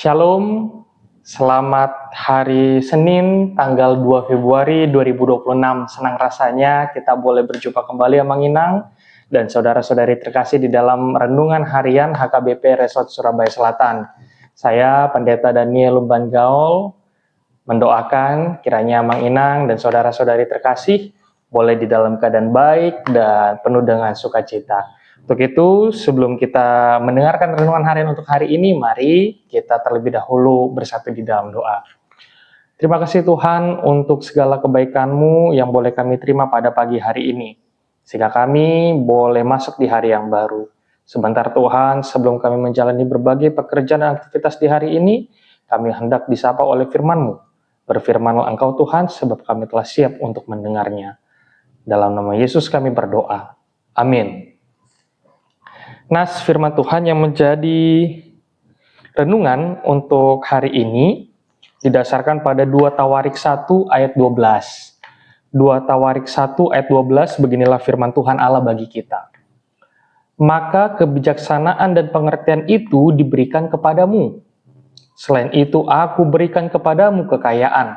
Shalom, selamat hari Senin tanggal 2 Februari 2026. Senang rasanya kita boleh berjumpa kembali Amang Inang dan saudara-saudari terkasih di dalam renungan harian HKBP Resort Surabaya Selatan. Saya Pendeta Daniel Lumban Gaul mendoakan kiranya Amang Inang dan saudara-saudari terkasih boleh di dalam keadaan baik dan penuh dengan sukacita. Untuk itu, sebelum kita mendengarkan renungan harian untuk hari ini, mari kita terlebih dahulu bersatu di dalam doa. Terima kasih Tuhan untuk segala kebaikan-Mu yang boleh kami terima pada pagi hari ini, sehingga kami boleh masuk di hari yang baru. Sebentar Tuhan, sebelum kami menjalani berbagai pekerjaan dan aktivitas di hari ini, kami hendak disapa oleh firman-Mu. Berfirmanlah Engkau Tuhan, sebab kami telah siap untuk mendengarnya. Dalam nama Yesus kami berdoa. Amin. Nas firman Tuhan yang menjadi renungan untuk hari ini didasarkan pada 2 Tawarik 1 ayat 12. 2 Tawarik 1 ayat 12, beginilah firman Tuhan Allah bagi kita. Maka kebijaksanaan dan pengertian itu diberikan kepadamu. Selain itu aku berikan kepadamu kekayaan,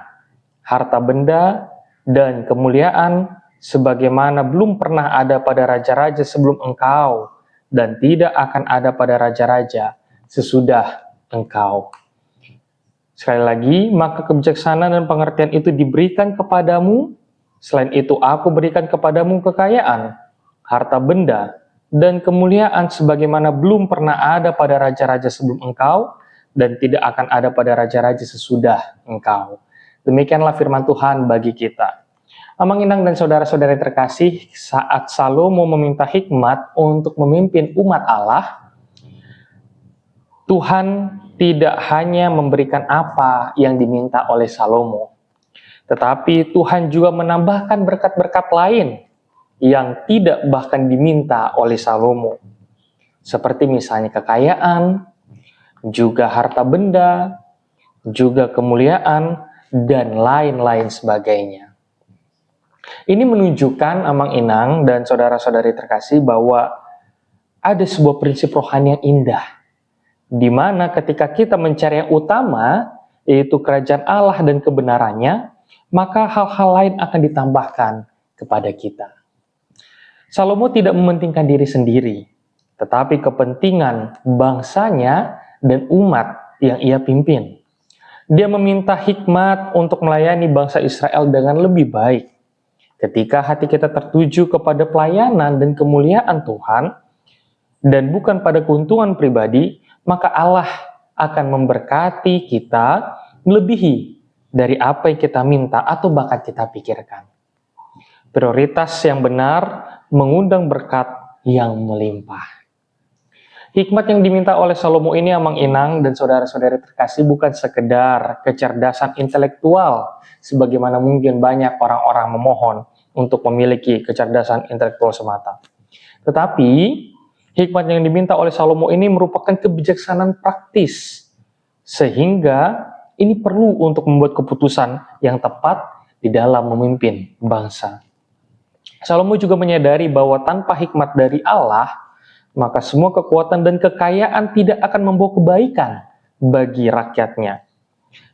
harta benda, dan kemuliaan, sebagaimana belum pernah ada pada raja-raja sebelum engkau, dan tidak akan ada pada raja-raja sesudah engkau. Sekali lagi, maka kebijaksanaan dan pengertian itu diberikan kepadamu, selain itu aku berikan kepadamu kekayaan, harta benda, dan kemuliaan sebagaimana belum pernah ada pada raja-raja sebelum engkau, dan tidak akan ada pada raja-raja sesudah engkau. Demikianlah firman Tuhan bagi kita. Amang Inang dan saudara-saudara terkasih, saat Salomo meminta hikmat untuk memimpin umat Allah, Tuhan tidak hanya memberikan apa yang diminta oleh Salomo, tetapi Tuhan juga menambahkan berkat-berkat lain yang tidak bahkan diminta oleh Salomo, seperti misalnya kekayaan, juga harta benda, juga kemuliaan, dan lain-lain sebagainya. Ini menunjukkan Amang Inang dan saudara-saudari terkasih bahwa ada sebuah prinsip rohani yang indah, di mana ketika kita mencari yang utama, yaitu kerajaan Allah dan kebenarannya, maka hal-hal lain akan ditambahkan kepada kita. Salomo tidak mementingkan diri sendiri, tetapi kepentingan bangsanya dan umat yang ia pimpin. Dia meminta hikmat untuk melayani bangsa Israel dengan lebih baik. Ketika hati kita tertuju kepada pelayanan dan kemuliaan Tuhan, dan bukan pada keuntungan pribadi, maka Allah akan memberkati kita melebihi dari apa yang kita minta atau bahkan kita pikirkan. Prioritas yang benar mengundang berkat yang melimpah. Hikmat yang diminta oleh Salomo ini Amang Inang dan saudara-saudari terkasih bukan sekedar kecerdasan intelektual, sebagaimana mungkin banyak orang-orang memohon untuk memiliki kecerdasan intelektual semata. Tetapi, hikmat yang diminta oleh Salomo ini merupakan kebijaksanaan praktis, sehingga ini perlu untuk membuat keputusan yang tepat di dalam memimpin bangsa. Salomo juga menyadari bahwa tanpa hikmat dari Allah, maka semua kekuatan dan kekayaan tidak akan membawa kebaikan bagi rakyatnya.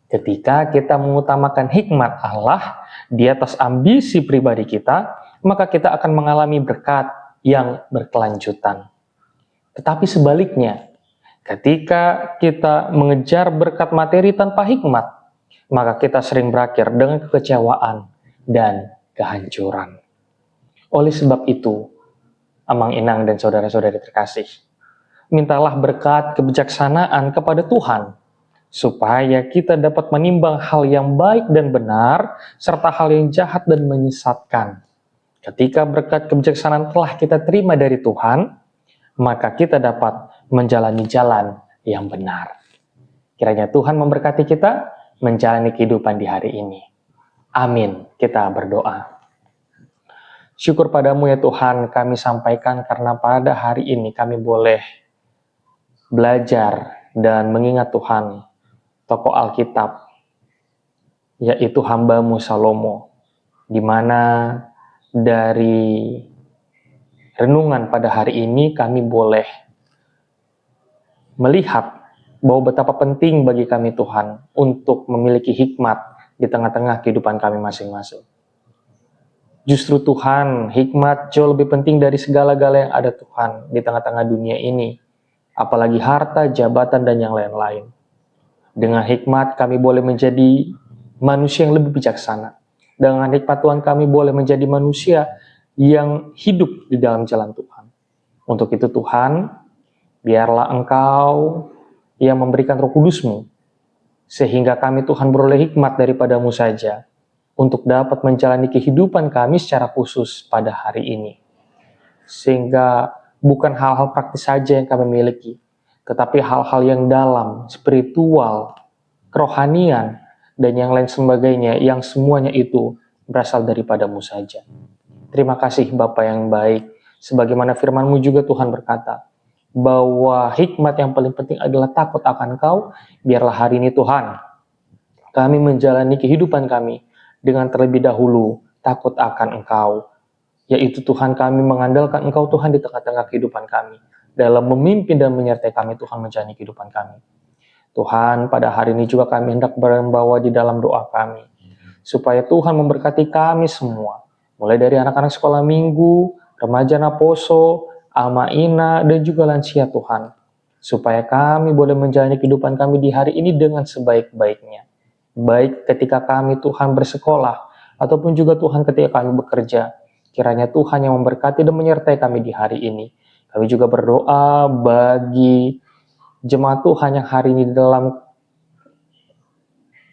Ketika kita mengutamakan hikmat Allah di atas ambisi pribadi kita, maka kita akan mengalami berkat yang berkelanjutan. Tetapi sebaliknya, ketika kita mengejar berkat materi tanpa hikmat, maka kita sering berakhir dengan kekecewaan dan kehancuran. Oleh sebab itu, Amang Inang dan saudara-saudari terkasih, mintalah berkat kebijaksanaan kepada Tuhan, supaya kita dapat menimbang hal yang baik dan benar, serta hal yang jahat dan menyesatkan. Ketika berkat kebijaksanaan telah kita terima dari Tuhan, maka kita dapat menjalani jalan yang benar. Kiranya Tuhan memberkati kita menjalani kehidupan di hari ini. Amin. Kita berdoa. Syukur padamu ya Tuhan, kami sampaikan karena pada hari ini kami boleh belajar dan mengingat Tuhan, tokoh Alkitab, yaitu hamba-Mu Salomo, di mana dari renungan pada hari ini kami boleh melihat bahwa betapa penting bagi kami Tuhan untuk memiliki hikmat di tengah-tengah kehidupan kami masing-masing. Justru Tuhan, hikmat jauh lebih penting dari segala-gala yang ada Tuhan di tengah-tengah dunia ini, apalagi harta, jabatan, dan yang lain-lain. Dengan hikmat kami boleh menjadi manusia yang lebih bijaksana. Dengan hikmat Tuhan kami boleh menjadi manusia yang hidup di dalam jalan Tuhan. Untuk itu Tuhan, biarlah Engkau yang memberikan Roh Kudus-Mu, sehingga kami Tuhan beroleh hikmat daripadamu saja, untuk dapat menjalani kehidupan kami secara khusus pada hari ini. Sehingga bukan hal-hal praktis saja yang kami miliki, tetapi hal-hal yang dalam, spiritual, kerohanian, dan yang lain sebagainya, yang semuanya itu berasal daripadamu saja. Terima kasih Bapa yang baik, sebagaimana firman-Mu juga Tuhan berkata, bahwa hikmat yang paling penting adalah takut akan Kau. Biarlah hari ini Tuhan, kami menjalani kehidupan kami dengan terlebih dahulu takut akan Engkau, yaitu Tuhan kami mengandalkan Engkau Tuhan di tengah-tengah kehidupan kami, dalam memimpin dan menyertai kami Tuhan menjalani kehidupan kami. Tuhan, pada hari ini juga kami hendak membawa di dalam doa kami, supaya Tuhan memberkati kami semua, mulai dari anak-anak sekolah minggu, remaja Naposo, Alma Ina, dan juga lansia Tuhan, supaya kami boleh menjalani kehidupan kami di hari ini dengan sebaik-baiknya. Baik ketika kami Tuhan bersekolah, ataupun juga Tuhan ketika kami bekerja. Kiranya Tuhan yang memberkati dan menyertai kami di hari ini. Kami juga berdoa bagi jemaat Tuhan yang hari ini dalam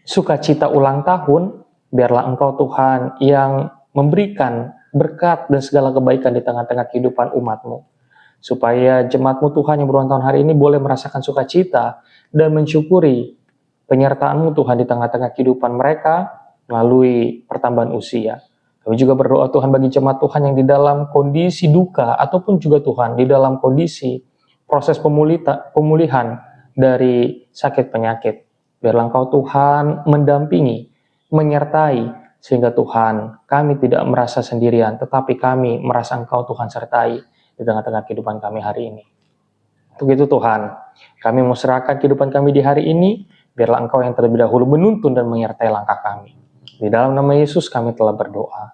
sukacita ulang tahun. Biarlah Engkau Tuhan yang memberikan berkat dan segala kebaikan di tengah-tengah kehidupan umat-Mu. Supaya jemaat-Mu Tuhan yang berulang tahun hari ini boleh merasakan sukacita dan mensyukuri penyertaan-Mu Tuhan di tengah-tengah kehidupan mereka melalui pertambahan usia. Kami juga berdoa Tuhan bagi jemaat Tuhan yang di dalam kondisi duka ataupun juga Tuhan di dalam kondisi proses pemulihan dari sakit penyakit. Biarlah Engkau Tuhan mendampingi, menyertai, sehingga Tuhan kami tidak merasa sendirian, tetapi kami merasa Engkau Tuhan sertai di tengah-tengah kehidupan kami hari ini. Untuk itu Tuhan, kami mau serahkan kehidupan kami di hari ini. Biarlah Engkau yang terlebih dahulu menuntun dan menyertai langkah kami. Di dalam nama Yesus kami telah berdoa.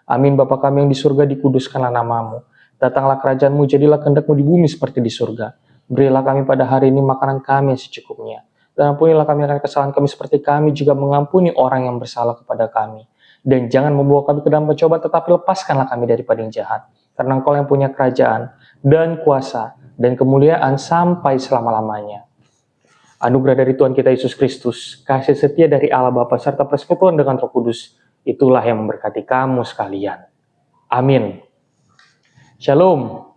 Amin. Bapa kami yang di surga, dikuduskanlah nama-Mu. Datanglah kerajaan-Mu, jadilah kehendak-Mu di bumi seperti di surga. Berilah kami pada hari ini makanan kami secukupnya. Dan ampunilah kami akan kesalahan kami seperti kami juga mengampuni orang yang bersalah kepada kami. Dan jangan membawa kami ke dalam pencobaan, tetapi lepaskanlah kami daripada yang jahat. Karena Engkau yang punya kerajaan dan kuasa dan kemuliaan sampai selama-lamanya. Anugerah dari Tuhan kita Yesus Kristus, kasih setia dari Allah Bapa serta persekutuan dengan Roh Kudus, itulah yang memberkati kamu sekalian. Amin. Shalom.